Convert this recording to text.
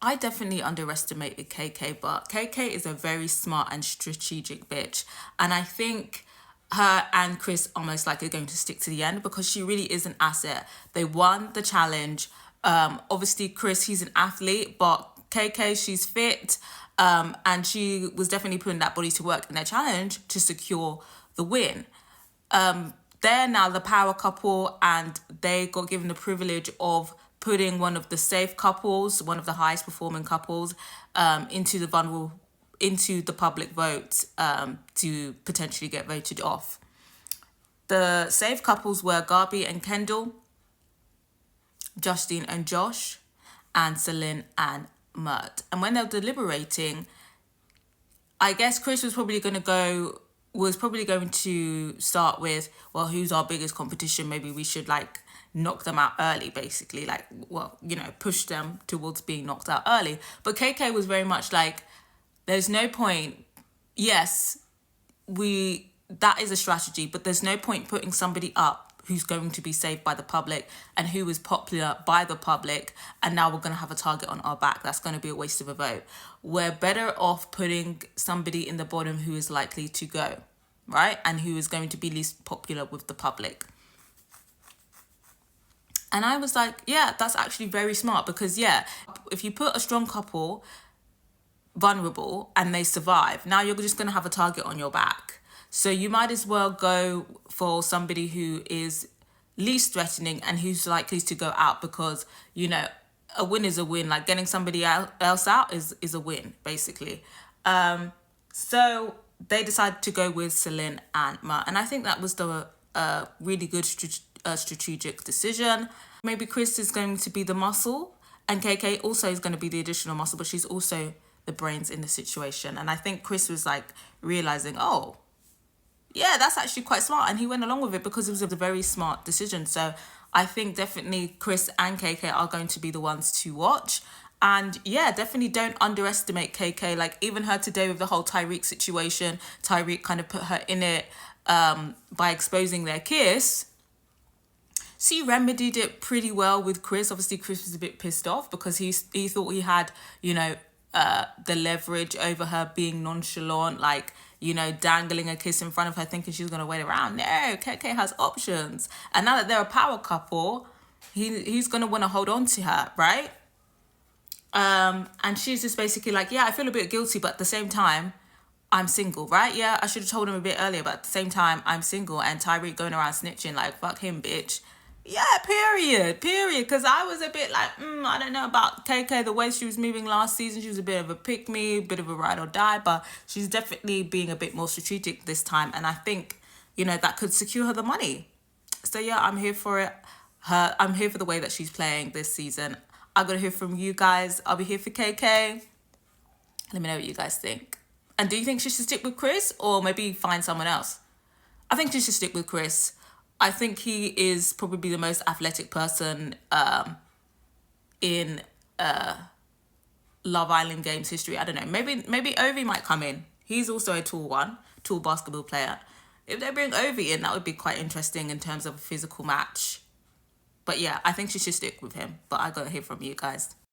I definitely underestimated KK, but KK is a very smart and strategic bitch. And I think her and Chris are most likely going to stick to the end because she really is an asset. They won the challenge. Obviously, Chris, he's an athlete, but KK, she's fit. And she was definitely putting that body to work in their challenge to secure the win. They're now the power couple, and they got given the privilege of putting one of the safe couples, one of the highest performing couples, into the public vote to potentially get voted off. The safe couples were Gabi and Kendall, Justine and Josh, and Celine and Mert. And when they were deliberating, I guess Chris was probably going to start with, well, who's our biggest competition? Maybe we should knock them out early, basically, push them towards being knocked out early. But KK was very much like, there's no point. Yes, that is a strategy, but there's no point putting somebody up who's going to be saved by the public and who is popular by the public, and now we're going to have a target on our back. That's going to be a waste of a vote. We're better off putting somebody in the bottom who is likely to go, right? And who is going to be least popular with the public. And I was like, yeah, that's actually very smart because, yeah, if you put a strong couple vulnerable and they survive, now you're just going to have a target on your back. So you might as well go for somebody who is least threatening and who's likely to go out because, a win is a win. Like getting somebody else out is a win, basically. So they decided to go with Celine and Mert. And I think that was the really good strategic decision. Maybe Chris is going to be the muscle and KK also is going to be the additional muscle, but she's also the brains in the situation. And I think Chris was realizing, oh, yeah, that's actually quite smart. And he went along with it because it was a very smart decision. So I think definitely Chris and KK are going to be the ones to watch. And yeah, definitely don't underestimate KK. Even her today with the whole Tyreek situation, Tyreek kind of put her in it by exposing their kiss. She remedied it pretty well with Chris. Obviously, Chris was a bit pissed off because he thought he had, the leverage over her being nonchalant, dangling a kiss in front of her, thinking she was going to wait around. No, KK has options. And now that they're a power couple, he's going to want to hold on to her, right? And she's just basically yeah, I feel a bit guilty, but at the same time, I'm single, right? Yeah, I should have told him a bit earlier, but at the same time, I'm single. And Tyreek going around snitching fuck him, bitch. Yeah, period. Because I was a bit I don't know about KK, the way she was moving last season. She was a bit of a pick-me, bit of a ride or die, but she's definitely being a bit more strategic this time. And I think, that could secure her the money. So yeah, I'm here for it. I'm here for the way that she's playing this season. I'm going to hear from you guys. I'll be here for KK. Let me know what you guys think. And do you think she should stick with Chris or maybe find someone else? I think she should stick with Chris. I think he is probably the most athletic person in Love Island games history. I don't know. Maybe Ovi might come in. He's also a tall basketball player. If they bring Ovi in, that would be quite interesting in terms of a physical match. But yeah, I think she should stick with him. But I gotta hear from you guys.